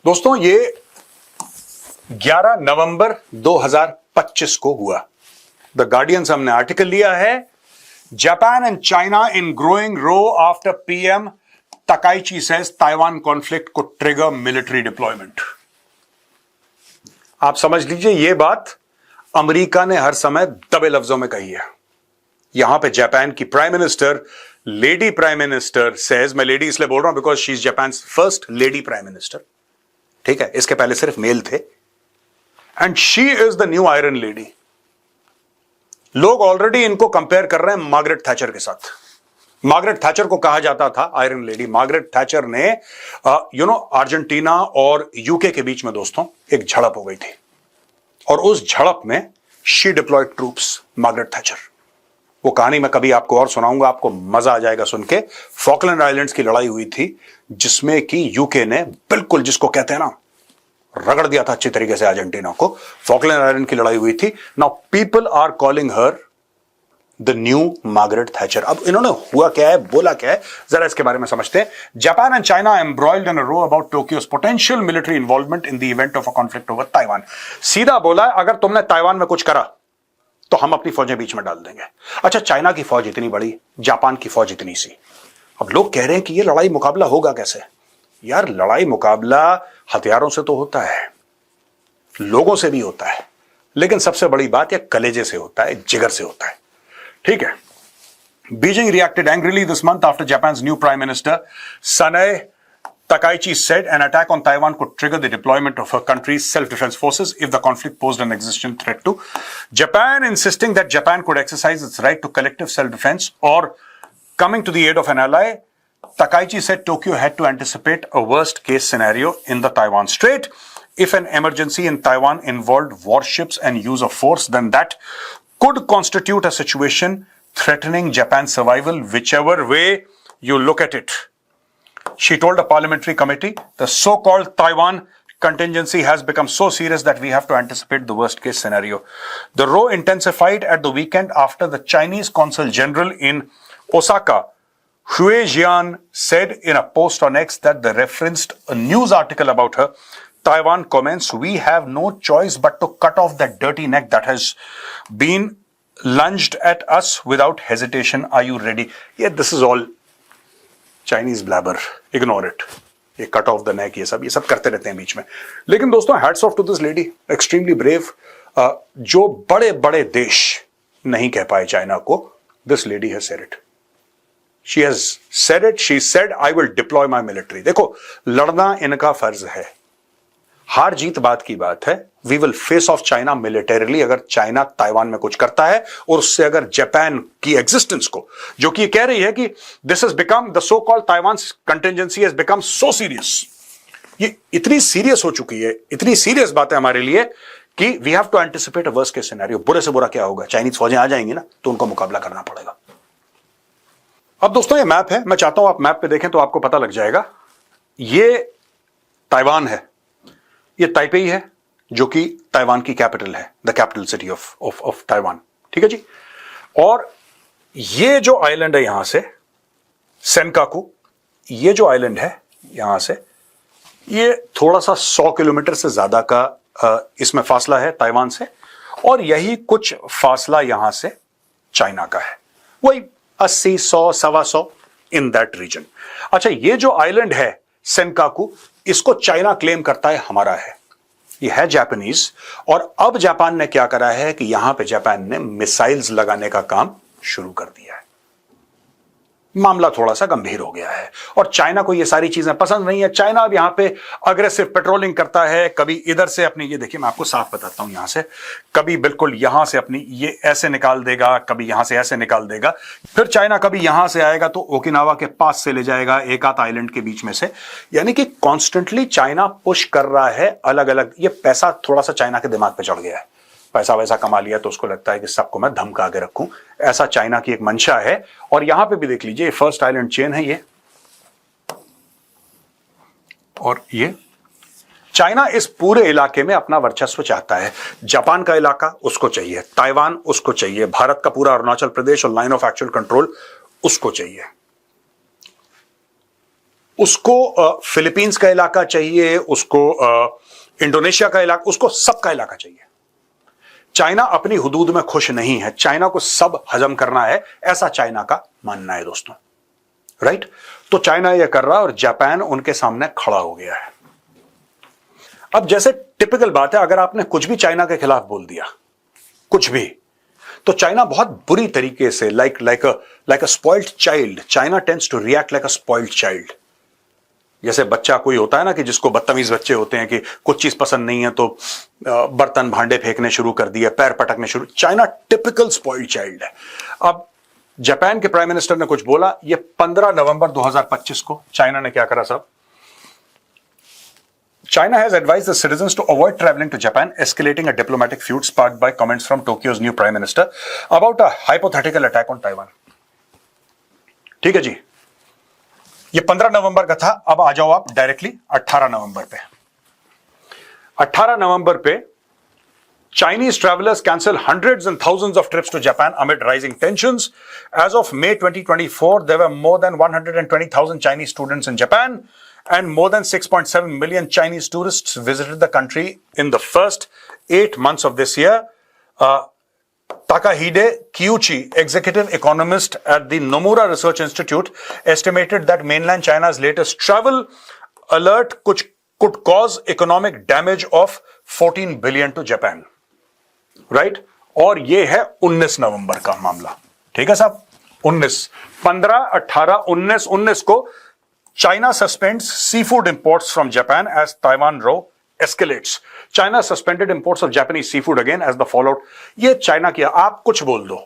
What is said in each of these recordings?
दोस्तों ये 11 नवंबर 2025 को हुआ। द गार्डियन से हमने आर्टिकल लिया है, Japan and China in growing row after PM Takaichi says Taiwan conflict को ट्रिगर मिलिट्री डिप्लॉयमेंट। आप समझ लीजिए ये बात अमेरिका ने हर समय दबे लफ्जों में कही है। यहां पे जापान की prime minister, lady prime minister says, मैं लेडी इसलिए बोल रहा हूं because she is Japan first lady prime minister, ठीक है, इसके पहले सिर्फ मेल थे, and she is the new iron lady. लोग ऑलरेडी इनको कंपेयर कर रहे हैं मार्गरेट थैचर के साथ। मार्गरेट थैचर को कहा जाता था आयरन लेडी। मार्गरेट थैचर ने अर्जेंटीना और यूके के बीच में दोस्तों एक झड़प हो गई थी, और उस झड़प में she deployed troops, Margaret Thatcher. वो कहानी मैं कभी आपको और सुनाऊंगा, आपको मजा आ जाएगा सुन के। फॉकलैंड आइलैंड्स की लड़ाई हुई थी जिसमें कि यूके ने बिल्कुल, जिसको कहते हैं ना, रगड़ दिया था अच्छी तरीके से अर्जेंटीना को। फॉकलैंड आइलैंड की लड़ाई हुई थी। Now people are calling her the new Margaret Thatcher. अब इन्होंने हुआ क्या है, बोला क्या है, जरा इसके बारे में समझते हैं। Japan and China embroiled in a row about Tokyo's potential military involvement in the event of a conflict over Taiwan. सीधा बोला है, अगर तुमने ताइवान में कुछ करा तो हम अपनी फौजें बीच में डाल देंगे। अच्छा, चाइना की फौज इतनी बड़ी, जापान की फौज इतनी सी। अब लोग कह रहे हैं कि ये लड़ाई मुकाबला होगा कैसे। यार, लड़ाई मुकाबला हथियारों से तो होता है, लोगों से भी होता है, लेकिन सबसे बड़ी बात यह कलेजे से होता है, जिगर से होता है, ठीक है। Beijing reacted angrily this month after Japan's new prime minister सनाए Takaichi said an attack on Taiwan could trigger the deployment of her country's self-defense forces if the conflict posed an existential threat to Japan, insisting that Japan could exercise its right to collective self-defense or coming to the aid of an ally. Takaichi said Tokyo had to anticipate a worst-case scenario in the Taiwan Strait. If an emergency in Taiwan involved warships and use of force, then that could constitute a situation threatening Japan's survival, whichever way you look at it. She told a parliamentary committee, the so-called Taiwan contingency has become so serious that we have to anticipate the worst-case scenario. The row intensified at the weekend after the Chinese Consul General in Osaka, Hue Jian, said in a post on X that they referenced a news article about her. Taiwan comments, we have no choice but to cut off that dirty neck that has been lunged at us without hesitation. Are you ready? Yeah, this is all Chinese blabber, ignore it. ये cut off the neck, ये सब करते रहते हैं बीच में। लेकिन दोस्तों, hats off to this lady, extremely brave. जो बड़े बड़े देश नहीं कह पाए चाइना को, this lady has said it. She has said it, she said I will deploy my military. देखो, लड़ना इनका फर्ज है, हार जीत बात की बात है। We will face off China militarily अगर चाइना ताइवान में कुछ करता है, और उससे अगर जापान की एग्जिस्टेंस को, जो कि कह रही है कि this has become the so called Taiwan contingency has become so serious. ये इतनी सीरियस हो चुकी है, इतनी सीरियस बात है हमारे लिए कि we have to anticipate a worst case scenario. बुरे से बुरा क्या होगा, चाइनीज फौजें आ जाएंगी ना, तो उनको मुकाबला करना पड़ेगा। अब दोस्तों, ये मैप है, मैं चाहता हूं आप मैप पे देखें तो आपको पता लग जाएगा। ये ताइवान है, ये ताइपेई है, जो कि ताइवान की कैपिटल है, the capital city of Taiwan, ठीक है जी। और ये जो आइलैंड है यहां से, सेनकाकू, ये जो आइलैंड है यहां से, ये थोड़ा सा 100 किलोमीटर से ज्यादा का इसमें फासला है ताइवान से, और यही कुछ फासला यहां से चाइना का है, वही 80, 100, 125 इन दैट रीजन। अच्छा, ये जो आइलैंड है सेनकाकू, इसको चाइना क्लेम करता है हमारा है, ये है जापानीज। और अब जापान ने क्या करा है कि यहां पे जापान ने मिसाइल्स लगाने का काम शुरू कर दिया है। मामला थोड़ा सा गंभीर हो गया है, और चाइना को ये सारी चीजें पसंद नहीं है। चाइना अब यहां पे अग्रेसिव पेट्रोलिंग करता है, कभी इधर से अपनी, ये देखिए मैं आपको साफ बताता हूं, यहां से कभी बिल्कुल यहां से अपनी ये ऐसे निकाल देगा, कभी यहां से ऐसे निकाल देगा, फिर चाइना कभी यहां से आएगा तो ओकिनावा के पास से ले जाएगा, एक आध आइलैंड के बीच में से। यानी कि कॉन्स्टेंटली चाइना पुश कर रहा है अलग अलग। ये पैसा थोड़ा सा चाइना के दिमाग पे चढ़ गया है, पैसा वैसा कमा लिया तो उसको लगता है कि सबको मैं धमका के रखूं, ऐसा चाइना की एक मंशा है। और यहां पे भी देख लीजिए, ये फर्स्ट आइलैंड चेन है ये, और ये चाइना इस पूरे इलाके में अपना वर्चस्व चाहता है। जापान का इलाका उसको चाहिए, ताइवान उसको चाहिए, भारत का पूरा अरुणाचल प्रदेश और लाइन ऑफ एक्चुअल कंट्रोल उसको चाहिए। उसको फिलीपींस का इलाका चाहिए, उसको इंडोनेशिया का इलाका, उसको सबका इलाका चाहिए। चाइना अपनी हुदूद में खुश नहीं है, चाइना को सब हजम करना है, ऐसा चाइना का मानना है दोस्तों, राइट? तो चाइना यह कर रहा है और जापान उनके सामने खड़ा हो गया है। अब जैसे टिपिकल बात है, अगर आपने कुछ भी चाइना के खिलाफ बोल दिया, कुछ भी, तो चाइना बहुत बुरी तरीके से like a spoiled child, China tends to react like a spoiled child. जैसे बच्चा कोई होता है ना, कि जिसको बदतमीज बच्चे होते हैं कि कुछ चीज पसंद नहीं है तो बर्तन भांडे फेंकने शुरू कर दिए, पैर पटकने शुरू। चाइना टिपिकल स्पॉइल्ड चाइल्ड है। अब जापान के प्राइम मिनिस्टर ने कुछ बोला, ये 15 नवंबर 2025 को चाइना ने क्या करा साहब? China has advised the citizens to avoid traveling to Japan, escalating a diplomatic feud sparked by comments from Tokyo's new prime minister about a hypothetical attack on Taiwan. ठीक है जी, ये 15 नवंबर का था। अब आ जाओ आप डायरेक्टली 18 नवंबर पे। 18 नवंबर पे Chinese travelers cancel hundreds and thousands of trips to Japan amid rising tensions. As of May 2024, there were more than 120,000 Chinese students in Japan, and more than 6.7 million Chinese tourists visited the country in the first 8 months of this year. Takahide Kiyuchi, executive economist at the Nomura Research Institute, estimated that mainland China's latest travel alert could cause economic damage of 14 billion to Japan. Right? और ये है 19 नवंबर का मामला। ठीक है साहब? 19, 15, 18, 19 को China suspends seafood imports from Japan as Taiwan row escalates. China suspended imports of Japanese seafood again as the fallout. ये चाइना किया। आप कुछ बोल दो,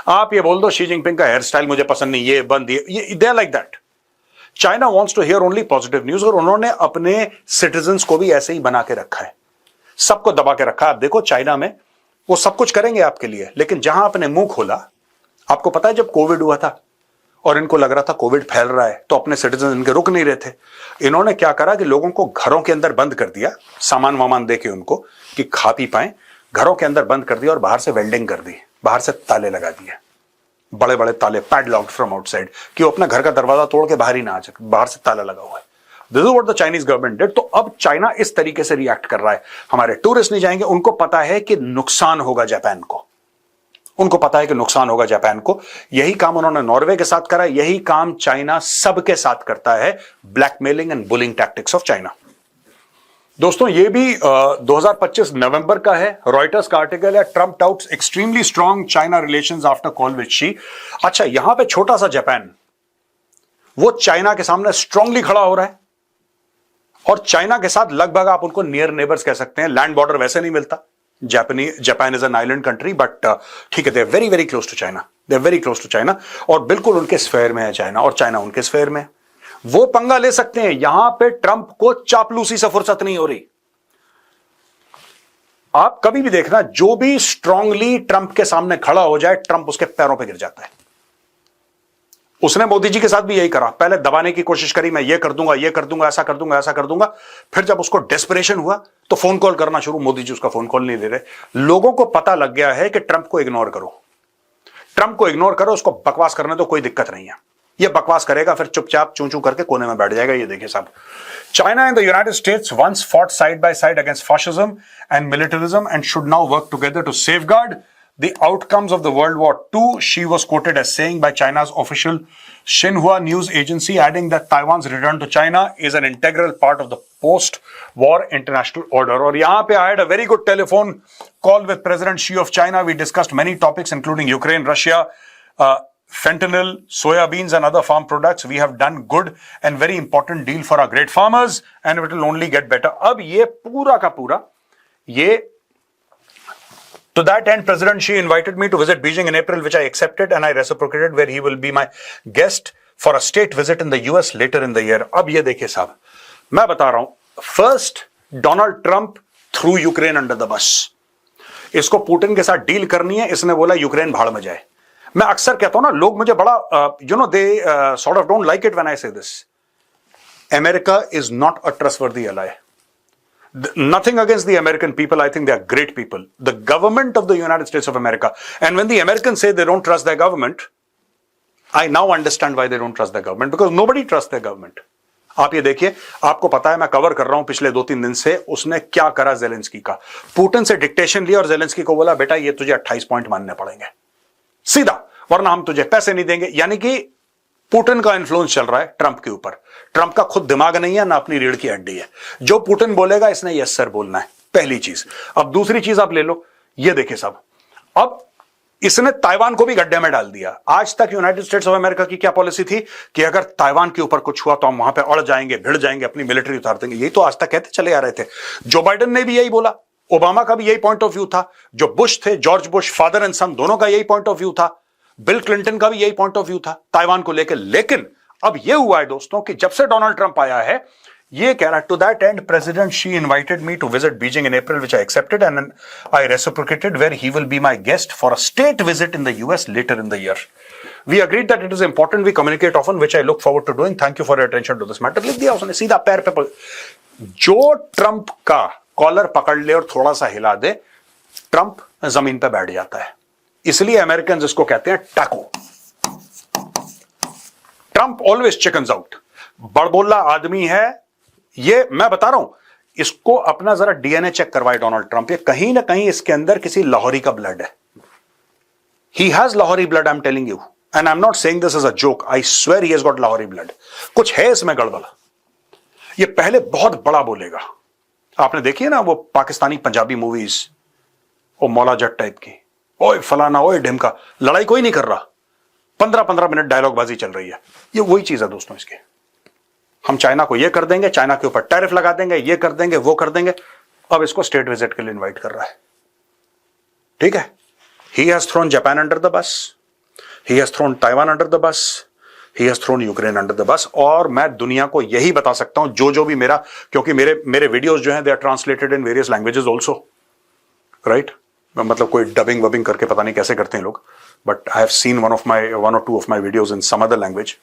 आप ये बोल दो शी जिनपिंग का हेयर स्टाइल मुझे पसंद नहीं, ये बंद, ये they are like that. China wants to hear only positive news, और उन्होंने अपने सिटीजन्स को भी ऐसे ही बना के रखा है, सबको दबा के रखा है। आप देखो चाइना में वो सब कुछ करेंगे आपके लिए, लेकिन जहां आपने मुंह खोला, आपको पता है जब कोविड हुआ था और इनको लग रहा था कोविड फैल रहा है, तो अपने सिटीजन इनके रुक नहीं रहे थे। इन्होंने क्या करा कि लोगों को घरों के अंदर बंद कर दिया, सामान वामान देके उनको कि खा पी पाए, घरों के अंदर बंद कर दिया और बाहर से वेल्डिंग कर दी, बाहर से ताले लगा दिए, बड़े बड़े ताले, पैडलॉक्ड फ्रॉम आउटसाइड, कि वो अपना घर का दरवाजा तोड़ के बाहर ही ना आ सके, बाहर से ताला लगा हुआ है। This is what the Chinese government did. तो अब चाइना इस तरीके से रिएक्ट कर रहा है, हमारे टूरिस्ट नहीं जाएंगे, उनको पता है कि नुकसान होगा जापान को, उनको पता है कि नुकसान होगा जापान को। यही काम उन्होंने नॉर्वे के साथ करा, यही काम चाइना सबके साथ करता है, blackmailing and bullying tactics of China. दोस्तों ये भी 2025 नवंबर का है, रॉयटर्स का आर्टिकल है, Trump touts extremely strong China relations after call with she. अच्छा, यहां पे छोटा सा जापान वो चाइना के सामने स्ट्रांगली खड़ा हो रहा है, और चाइना के साथ लगभग आप उनको नियर नेबर्स कह सकते हैं, लैंड बॉर्डर वैसे नहीं मिलता। Japan is an island country, but ठीक है, they are very very close to China, they are very close to China, और बिल्कुल उनके स्फेयर में है चाइना, और चाइना उनके स्फेयर में। वो पंगा ले सकते हैं, यहां पे ट्रंप को चापलूसी से फुर्सत नहीं हो रही। आप कभी भी देखना, जो भी स्ट्रांगली ट्रंप के सामने खड़ा हो जाए, ट्रंप उसके पैरों पे गिर जाता है। उसने मोदी जी के साथ भी यही करा, पहले दबाने की कोशिश करी, मैं ये कर दूंगा, ये कर दूंगा, ऐसा कर दूंगा, ऐसा कर दूंगा। फिर जब उसको डेस्परेशन हुआ तो फोन कॉल करना शुरू, मोदी जी उसका फोन कॉल नहीं ले रहे। लोगों को पता लग गया है कि ट्रंप को इग्नोर करो, ट्रंप को इग्नोर करो, उसको बकवास करने तो कोई दिक्कत नहीं है। ये बकवास करेगा, फिर चुपचाप चूं चूं करके कोने में बैठ जाएगा। ये देखिए साहब, China and the United States once fought side by side against fascism and militarism and should now work together to safeguard the outcomes of the World War II, she was quoted as saying by China's official Xinhua news agency, adding that Taiwan's return to China is an integral part of the post-war international order. और यहाँ पे I had a very good telephone call with President Xi of China. We discussed many topics including Ukraine, Russia, fentanyl, soybeans and other farm products. We have done good and very important deal for our great farmers and it will only get better. अब ये पूरा का पूरा ये To that end, President Xi invited me to visit Beijing in April, which I accepted and I reciprocated, where he will be my guest for a state visit in the US later in the year. अब ये देखिए साहब, मैं बता रहा हूं, first Donald Trump through Ukraine under the बस। इसको पुतिन के साथ डील करनी है, इसने बोला यूक्रेन भाड़ में जाए। मैं अक्सर कहता हूं ना, लोग मुझे बड़ा they sort of don't like it when I say this. America is not a trustworthy ally. Nothing against the American people. I think they are great people. The government of the United States of America. And when the Americans say they don't trust their government, I now understand why they don't trust their government, because nobody trusts their government. आप ये देखिए, आपको पता है मैं cover कर रहा हूं पिछले 2-3 दिन से, उसने क्या करा जेलेंस्की का। पुतिन से डिक्टेशन लिया और जेलेंस्की को बोला बेटा ये तुझे 28 पॉइंट मानने पड़ेंगे सीधा, वरना हम तुझे पैसे नहीं देंगे। यानी कि पुतिन का इन्फ्लुएंस चल रहा है ट्रंप के ऊपर। ट्रंप का खुद दिमाग नहीं है ना अपनी रीढ़ की हड्डी है, जो पुतिन बोलेगा इसने यस सर बोलना है, पहली चीज। अब दूसरी चीज आप ले लो, ये देखिए साहब, अब इसने ताइवान को भी गड्ढे में डाल दिया। आज तक यूनाइटेड स्टेट्स ऑफ अमेरिका की क्या पॉलिसी थी कि अगर ताइवान के ऊपर कुछ हुआ तो हम वहां पे अड़ जाएंगे, भिड़ जाएंगे, अपनी मिलिट्री उतार देंगे। यही तो आज तक कहते चले आ रहे थे। जो बाइडेन ने भी यही बोला, ओबामा का भी यही पॉइंट ऑफ व्यू था, जो बुश थे, जॉर्ज बुश फादर एंड सन, दोनों का यही पॉइंट ऑफ व्यू था, बिल क्लिंटन का भी यही पॉइंट ऑफ व्यू था ताइवान को लेकर। लेकिन अब यह हुआ है दोस्तों कि जब से डोनाल्ड ट्रंप आया है, ये कह रहा है to that and President Xi invited me to visit Beijing in April which I accepted and I reciprocated where he will be my guest for a state visit in the US later in the year. We agreed that it is important we communicate often which I look forward to doing, thank you for your attention to this matter. लिख दिया उसने सीधा पैर पे। जो Trump का collar पकड़ ले और थोड़ा सा हिला दे, ट्रंप जमीन पे बैठ जाता है। इसलिए अमेरिकन इसको कहते हैं टाको। ट्रंप ऑलवेज चिकन्स आउट, बड़बोला आदमी है ये, मैं बता रहा हूं। इसको अपना जरा डीएनए चेक करवाए डोनाल्ड ट्रंप, ये कहीं ना कहीं इसके अंदर किसी लाहौरी का ब्लड है। He has Lahori blood, I am telling you, and I am not saying this as a joke, I swear he has got Lahori blood. कुछ है इसमें गड़बड़। ये पहले बहुत बड़ा बोलेगा। आपने देखी है ना वो पाकिस्तानी पंजाबी मूवीज, वो मौला जट टाइप की, ओए फलाना ओए ढिमका, लड़ाई कोई नहीं कर रहा, 15-15 मिनट डायलॉग बाजी चल रही है। ये वही चीज है दोस्तों इसके। हम चाइना को ये कर देंगे, चाइना के ऊपर टैरिफ लगा देंगे, ये कर देंगे, वो कर देंगे। अब इसको स्टेट विजिट के लिए इनवाइट कर रहा है। ठीक है, he has thrown Japan under the bus, he has thrown Taiwan under the bus, he has thrown Ukraine under the bus. और मैं दुनिया को यही बता सकता हूं, जो भी मेरा, क्योंकि मेरे वीडियोस जो हैं they are translated in various languages also, right. मतलब कोई डबिंग वबिंग करके पता नहीं कैसे करते हैं लोग, but I have seen one or two of my videos in some other language.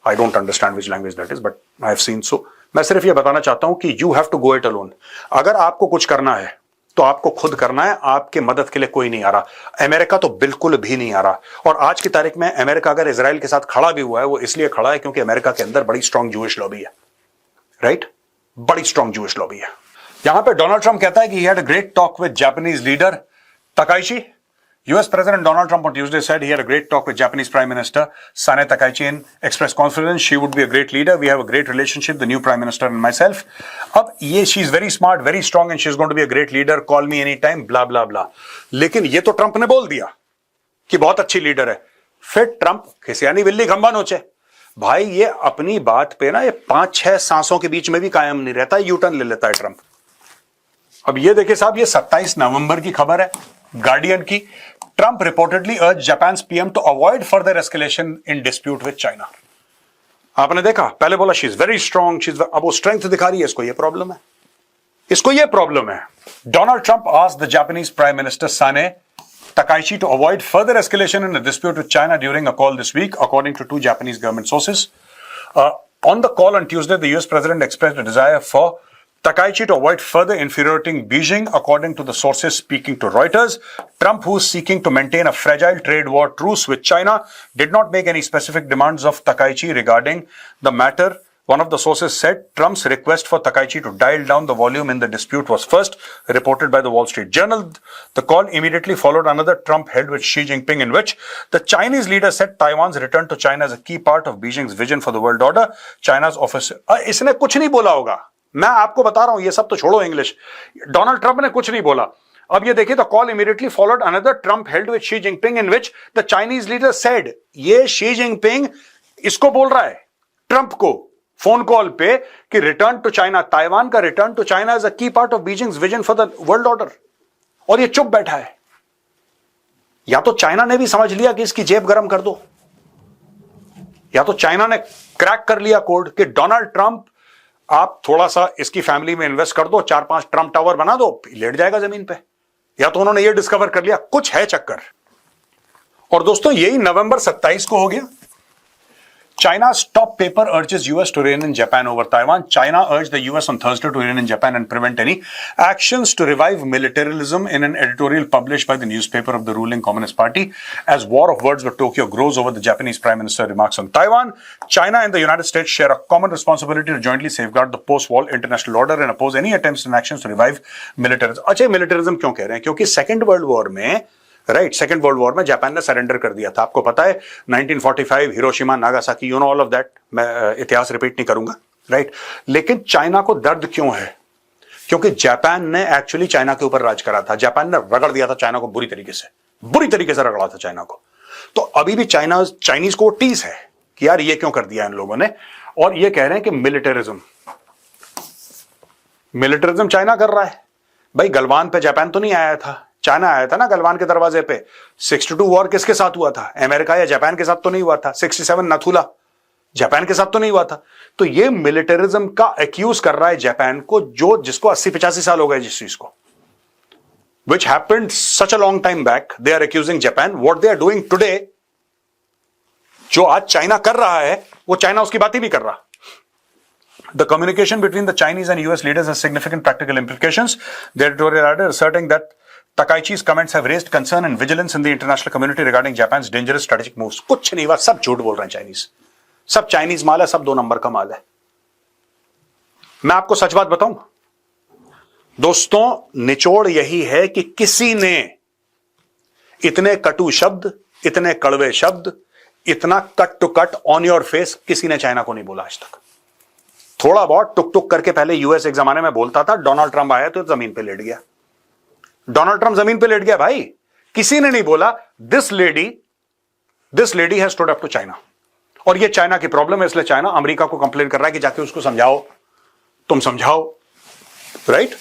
I don't understand which language that is, but I have seen so. मैं सिर्फ ये बताना चाहता हूं कि you have to go it alone. अगर आपको कुछ करना है तो आपको खुद करना है, आपके मदद के लिए कोई नहीं आ रहा। अमेरिका तो बिल्कुल भी नहीं आ रहा। और आज की तारीख में अमेरिका अगर इजराइल के साथ खड़ा भी हुआ है, वो इसलिए खड़ा है क्योंकि अमेरिका के अंदर बड़ी स्ट्रांग जूइश लॉबी है, राइट, बड़ी स्ट्रांग जूइश लॉबी है। यहां पे डोनाल्ड ट्रंप कहता है कि he had a great talk with Japanese leader Takaichi. US President Donald Trump on Tuesday said he had a great talk with Japanese Prime Minister Sane Takaichi and expressed confidence she would be a great leader. We have a great relationship, the new Prime Minister and myself. अब ये she is very smart, very strong and she is going to be a great leader. Call me anytime, blah blah blah. लेकिन ये तो Trump ने बोल दिया कि बहुत अच्छी लीडर है। फिर ट्रंप खिसियानी बिल्ली खंबा नोचे। भाई ये अपनी बात पे ना ये 5-6 सांसों के बीच में भी कायम नहीं रहता, यूटर्न ले लेता है ट्रंप। अब ये देखिए साहब, ये 27 नवंबर की खबर है गार्डियन की। Trump reportedly urged Japan's PM to avoid further escalation in dispute with China. आपने देखा, पहले बोला she is very strong, अब वो strength दिखा रही है, इसको ये प्रॉब्लम है, इसको ये प्रॉब्लम है। Donald Trump asked the Japanese Prime Minister Sane Takaichi to avoid further escalation in the dispute with China during a call this week, according to 2 Japanese government sources. On the call on Tuesday, the US President expressed a desire for Takaichi to avoid further infuriating Beijing, according to the sources speaking to Reuters. Trump, who is seeking to maintain a fragile trade war truce with China, did not make any specific demands of Takaichi regarding the matter. One of the sources said Trump's request for Takaichi to dial down the volume in the dispute was first reported by the Wall Street Journal. The call immediately followed another Trump held with Xi Jinping, in which the Chinese leader said Taiwan's return to China is a key part of Beijing's vision for the world order. China's office, इसने कुछ नहीं बोला होगा, मैं आपको बता रहा हूं, ये सब तो छोड़ो इंग्लिश। डोनाल्ड ट्रंप ने कुछ नहीं बोला। अब ये देखिए, the call immediately followed another Trump held with Xi Jinping, in which the Chinese leader said, ये शी जिनपिंग इसको बोल रहा है ट्रंप को फोन कॉल पे कि रिटर्न टू चाइना, ताइवान का return to China is a key part of Beijing's vision for the world order. और ये चुप बैठा है। या तो चाइना ने भी समझ लिया कि इसकी जेब गर्म कर दो, या तो चाइना ने क्रैक कर लिया कोड कि डोनाल्ड ट्रंप आप थोड़ा सा इसकी फैमिली में इन्वेस्ट कर दो, 4-5 ट्रंप टावर बना दो, लेट जाएगा जमीन पे। या तो उन्होंने ये डिस्कवर कर लिया कुछ है चक्कर। और दोस्तों यही नवंबर 27 को हो गया। China's top paper urges US to rein in Japan over Taiwan. China urged the US on Thursday to rein in Japan and prevent any actions to revive militarism in an editorial published by the newspaper of the ruling Communist Party. As war of words with Tokyo grows over the Japanese Prime Minister remarks on Taiwan, China and the United States share a common responsibility to jointly safeguard the post-war international order and oppose any attempts and actions to revive militarism. अच्छा, militarism क्यों कह रहे हैं? क्योंकि second world war में second world war में Japan ने surrender कर दिया था, आपको पता है, 1945, Hiroshima, Nagasaki, you know all of that, मैं इतिहास रिपीट नहीं करूंगा, राइट। लेकिन चाइना को दर्द क्यों है? क्योंकि जापान ने एक्चुअली चाइना के ऊपर राज करा था, जापान ने रगड़ दिया था चाइना को बुरी तरीके से रगड़ा था चाइना को। तो अभी भी चाइनीज को टीस है कि यार ये क्यों कर दिया इन लोगों ने, और ये कह रहे हैं कि मिलिटरिज्म चाइना कर रहा है। भाई गलवान पे जापान तो नहीं आया था, चाइना आया था ना गलवान के दरवाजे पे। 62 वॉर किसके साथ हुआ था? अमेरिका या जापान के साथ तो नहीं हुआ था। 67 नथुला जापान के साथ तो नहीं हुआ था। तो ये मिलिटरिज्म का एक्यूज कर रहा है जापान को, जिसको 80-85 साल हो गए जिस चीज को, which happened such a long time back. They are accusing Japan. What they are doing today, जो आज चाइना कर रहा है, वो चाइना उसकी बात ही नहीं कर रहा। The communication between the Chinese and US leaders has significant practical implications. The editorial added, asserting that Takaichi's comments have raised concern and vigilance in the international community regarding Japan's dangerous strategic moves. कुछ नहीं हुआ, सब झूठ बोल रहे हैं Chinese, सब Chinese माल है, सब 2 नंबर का माल है। मैं आपको सच बात बताऊं दोस्तों, निचोड़ यही है कि किसी ने इतने कटु शब्द, इतने कड़वे शब्द, इतना cut to cut on your face किसी ने चाइना को नहीं बोला आज तक। थोड़ा बहुत टुक टुक करके पहले यूएस एक जमाने में बोलता था, डोनाल्ड ट्रंप आया तो जमीन पे लेट गया, डोनाल्ड ट्रंप जमीन पे लेट गया भाई, किसी ने नहीं बोला। This lady has stood up to China, और ये चाइना की प्रॉब्लम है, इसलिए चाइना अमेरिका को कंप्लेन कर रहा है कि जाके उसको समझाओ, तुम समझाओ, राइट।